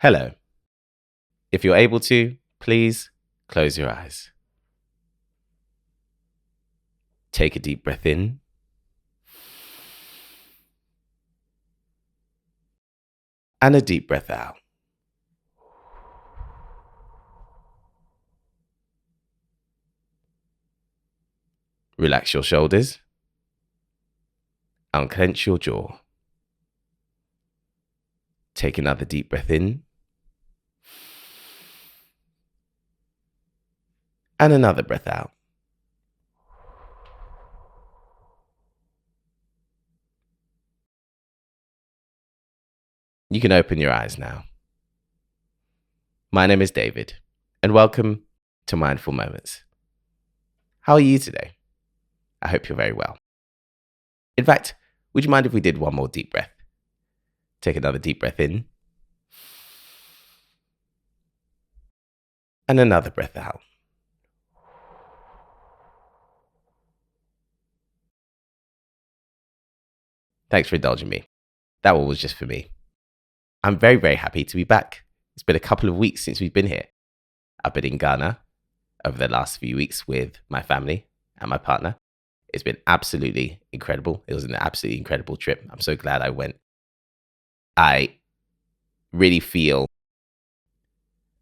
Hello. If you're able to, please close your eyes. Take a deep breath in. And a deep breath out. Relax your shoulders. Unclench your jaw. Take another deep breath in. And another breath out. You can open your eyes now. My name is David, and welcome to Mindful Moments. How are you today? I hope you're very well. In fact, would you mind if we did one more deep breath? Take another deep breath in. And another breath out. Thanks for indulging me. That one was just for me. I'm very, very happy to be back. It's been a couple of weeks since we've been here. I've been in Ghana over the last few weeks with my family and my partner. It's been absolutely incredible. It was an absolutely incredible trip. I'm so glad I went. I really feel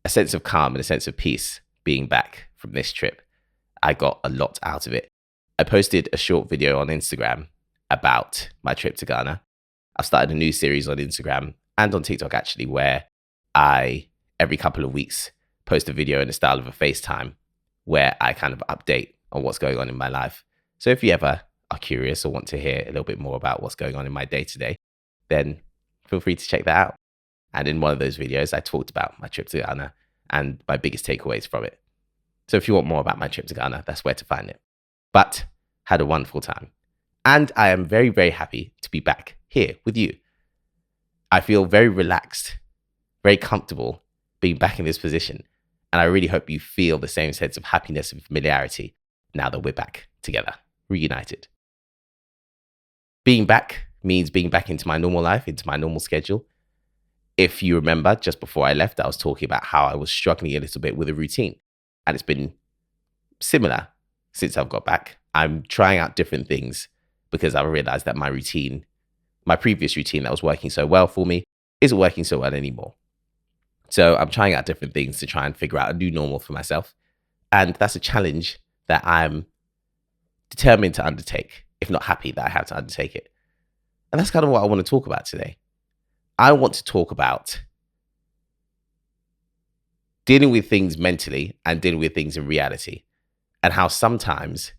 a sense of calm and a sense of peace being back from this trip. I got a lot out of it. I posted a short video on Instagram about my trip to Ghana. I've started a new series on Instagram and on TikTok actually, where I, every couple of weeks, post a video in the style of a FaceTime where I kind of update on what's going on in my life. So if you ever are curious or want to hear a little bit more about what's going on in my day-to-day, then feel free to check that out. And in one of those videos, I talked about my trip to Ghana and my biggest takeaways from it. So if you want more about my trip to Ghana, that's where to find it. But had a wonderful time. And I am very, very happy to be back here with you. I feel very relaxed, very comfortable being back in this position. And I really hope you feel the same sense of happiness and familiarity now that we're back together, reunited. Being back means being back into my normal life, into my normal schedule. If you remember, just before I left, I was talking about how I was struggling a little bit with a routine. And it's been similar since I've got back. I'm trying out different things because I realized that my previous routine that was working so well for me isn't working so well anymore. So I'm trying out different things to try and figure out a new normal for myself. And that's a challenge that I'm determined to undertake, if not happy that I have to undertake it. And that's kind of what I want to talk about today. I want to talk about dealing with things mentally and dealing with things in reality, and how sometimes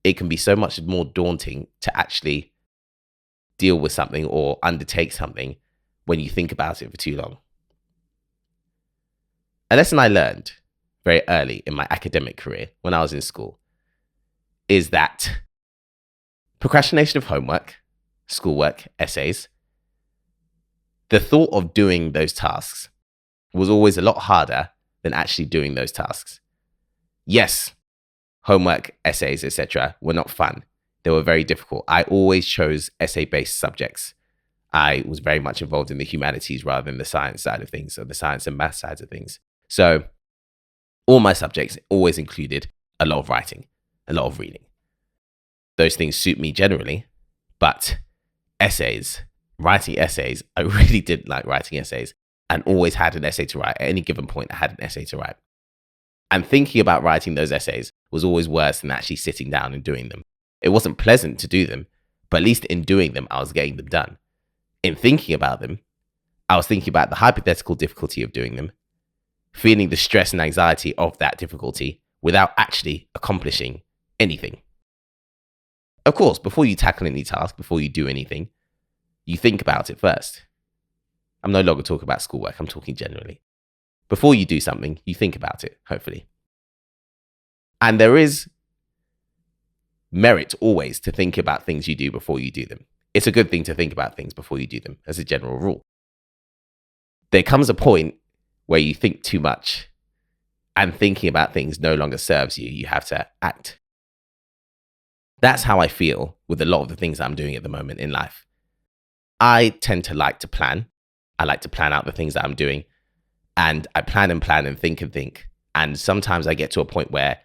it can be so much more daunting to actually deal with something or undertake something when you think about it for too long. A lesson I learned very early in my academic career when I was in school is that procrastination of homework, schoolwork, essays, the thought of doing those tasks was always a lot harder than actually doing those tasks. Yes, homework, essays, etc. were not fun. They were very difficult. I always chose essay-based subjects. I was very much involved in the humanities rather than the science side of things, or the science and math sides of things. So all my subjects always included a lot of writing, a lot of reading. Those things suit me generally, but writing essays, I really didn't like writing essays, and always had an essay to write. At any given point, I had an essay to write. And thinking about writing those essays was always worse than actually sitting down and doing them. It wasn't pleasant to do them, but at least in doing them, I was getting them done. In thinking about them, I was thinking about the hypothetical difficulty of doing them, feeling the stress and anxiety of that difficulty without actually accomplishing anything. Of course, before you tackle any task, before you do anything, you think about it first. I'm no longer talking about schoolwork, I'm talking generally. Before you do something, you think about it, hopefully. And there is merit always to think about things you do before you do them. It's a good thing to think about things before you do them, as a general rule. There comes a point where you think too much and thinking about things no longer serves you. You have to act. That's how I feel with a lot of the things I'm doing at the moment in life. I tend to like to plan. I like to plan out the things that I'm doing. And I plan and plan and think and think. And sometimes I get to a point where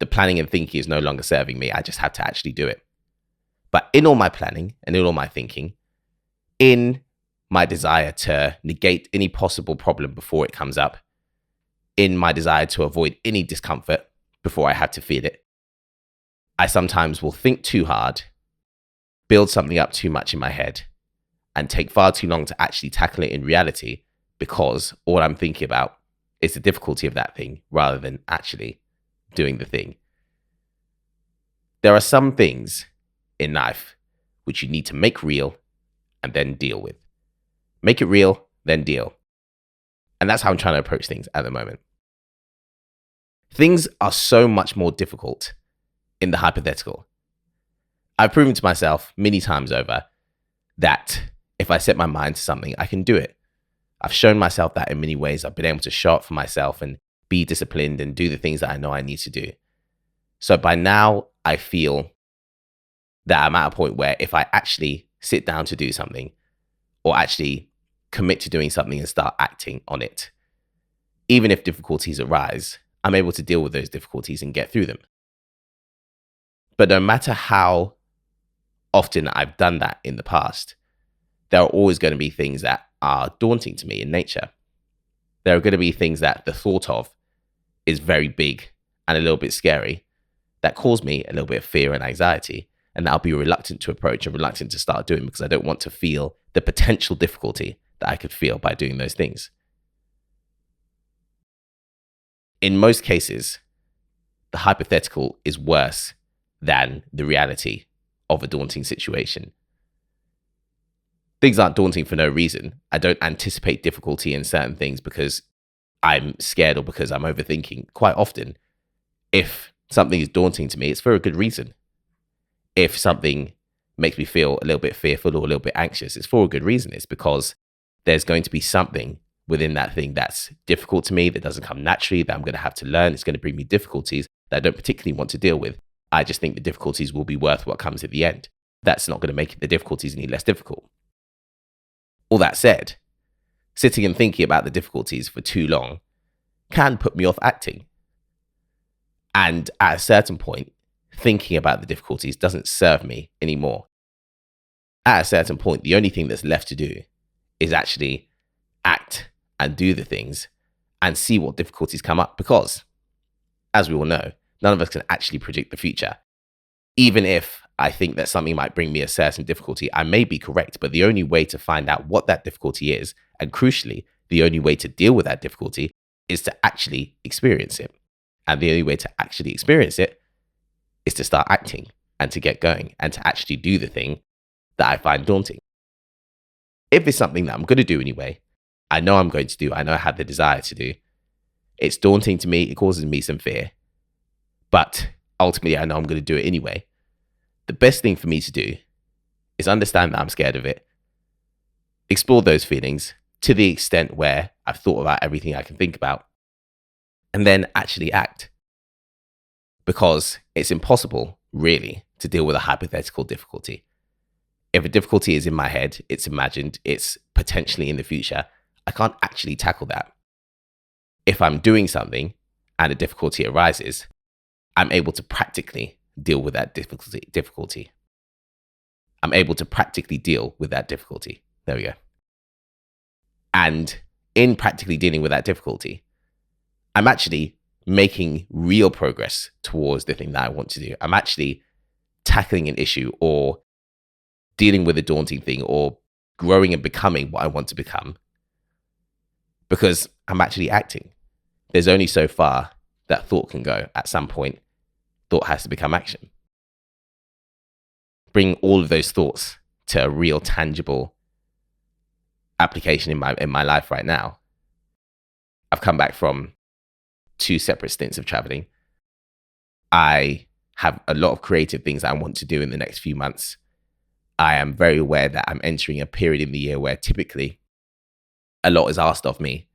the planning and thinking is no longer serving me. I just have to actually do it. But in all my planning and in all my thinking, in my desire to negate any possible problem before it comes up, in my desire to avoid any discomfort before I have to feel it, I sometimes will think too hard, build something up too much in my head, and take far too long to actually tackle it in reality, because all I'm thinking about is the difficulty of that thing rather than actually doing the thing. There are some things in life which you need to make real and then deal with. Make it real, then deal. And that's how I'm trying to approach things at the moment. Things are so much more difficult in the hypothetical. I've proven to myself many times over that if I set my mind to something, I can do it. I've shown myself that in many ways. I've been able to show up for myself and be disciplined and do the things that I know I need to do. So by now, I feel that I'm at a point where if I actually sit down to do something or actually commit to doing something and start acting on it, even if difficulties arise, I'm able to deal with those difficulties and get through them. But no matter how often I've done that in the past, there are always going to be things that are daunting to me in nature. There are going to be things that the thought of is very big and a little bit scary that cause me a little bit of fear and anxiety, and that I'll be reluctant to approach and reluctant to start doing because I don't want to feel the potential difficulty that I could feel by doing those things. In most cases, the hypothetical is worse than the reality of a daunting situation. Things aren't daunting for no reason. I don't anticipate difficulty in certain things because I'm scared or because I'm overthinking. Quite often, if something is daunting to me, it's for a good reason. If something makes me feel a little bit fearful or a little bit anxious, it's for a good reason. It's because there's going to be something within that thing that's difficult to me, that doesn't come naturally, that I'm going to have to learn. It's going to bring me difficulties that I don't particularly want to deal with. I just think the difficulties will be worth what comes at the end. That's not going to make the difficulties any less difficult. All that said, sitting and thinking about the difficulties for too long can put me off acting. And at a certain point, thinking about the difficulties doesn't serve me anymore. At a certain point, the only thing that's left to do is actually act and do the things and see what difficulties come up, because, as we all know, none of us can actually predict the future. Even if I think that something might bring me a certain difficulty, I may be correct, but the only way to find out what that difficulty is, and crucially, the only way to deal with that difficulty, is to actually experience it. And the only way to actually experience it is to start acting and to get going and to actually do the thing that I find daunting. If it's something that I'm going to do anyway, I know I'm going to do, I know I have the desire to do, it's daunting to me, it causes me some fear, but ultimately I know I'm going to do it anyway. The best thing for me to do is understand that I'm scared of it, explore those feelings to the extent where I've thought about everything I can think about, and then actually act. Because it's impossible, really, to deal with a hypothetical difficulty. If a difficulty is in my head, it's imagined, it's potentially in the future, I can't actually tackle that. If I'm doing something and a difficulty arises, I'm able to practically deal with that difficulty. I'm able to practically deal with that difficulty. There we go. And in practically dealing with that difficulty, I'm actually making real progress towards the thing that I want to do. I'm actually tackling an issue or dealing with a daunting thing or growing and becoming what I want to become, because I'm actually acting. There's only so far that thought can go. At some point, thought has to become action. Bring all of those thoughts to a real tangible application in my life right now. I've come back from 2 separate stints of traveling. I have a lot of creative things I want to do in the next few months. I am very aware that I'm entering a period in the year where typically a lot is asked of me,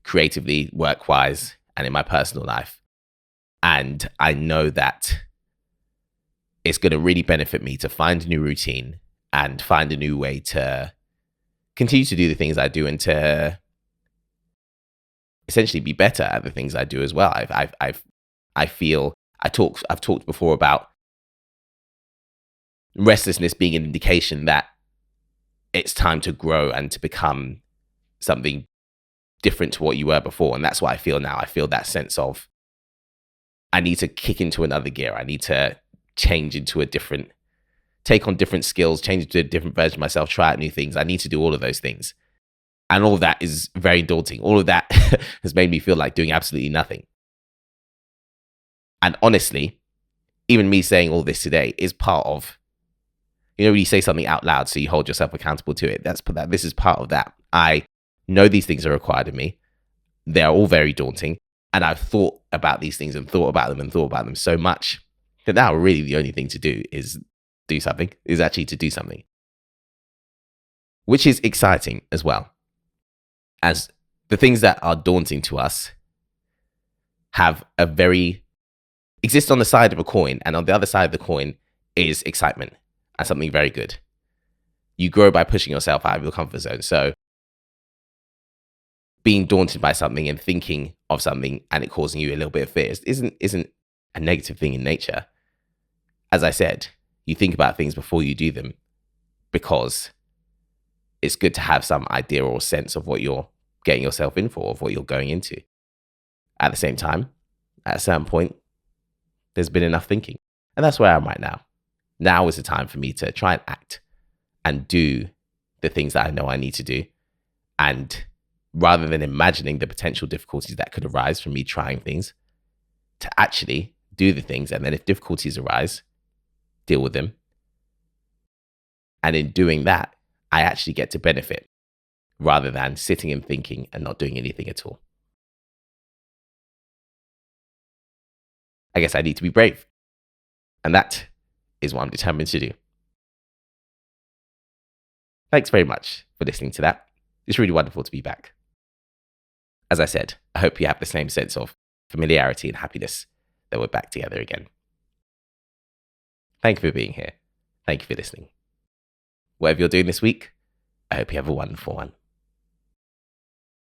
creatively, work-wise, and in my personal life. And I know that it's going to really benefit me to find a new routine and find a new way to continue to do the things I do and to essentially be better at the things I do as well. I've talked before about restlessness being an indication that it's time to grow and to become something different to what you were before. And that's what I feel now. I feel that sense of I need to kick into another gear. I need to take on different skills, change into a different version of myself, try out new things. I need to do all of those things. And all of that is very daunting. All of that has made me feel like doing absolutely nothing. And honestly, even me saying all this today is part of, when you say something out loud, so you hold yourself accountable to it. This is part of that. I know these things are required of me. They're all very daunting. And I've thought about these things and thought about them so much that now really the only thing to do is actually to do something. Which is exciting as well. As the things that are daunting to us exist on the side of a coin, and on the other side of the coin is excitement and something very good. You grow by pushing yourself out of your comfort zone. So being daunted by something and thinking of something and it causing you a little bit of fear isn't a negative thing in nature. As I said, you think about things before you do them because it's good to have some idea or sense of what you're getting yourself in for, of what you're going into. At the same time, at a certain point, there's been enough thinking. And that's where I'm right now. Now is the time for me to try and act and do the things that I know I need to do. And rather than imagining the potential difficulties that could arise from me trying things, to actually do the things. And then if difficulties arise, deal with them. And in doing that, I actually get to benefit rather than sitting and thinking and not doing anything at all. I guess I need to be brave. And that is what I'm determined to do. Thanks very much for listening to that. It's really wonderful to be back. As I said, I hope you have the same sense of familiarity and happiness that we're back together again. Thank you for being here. Thank you for listening. Whatever you're doing this week, I hope you have a wonderful one.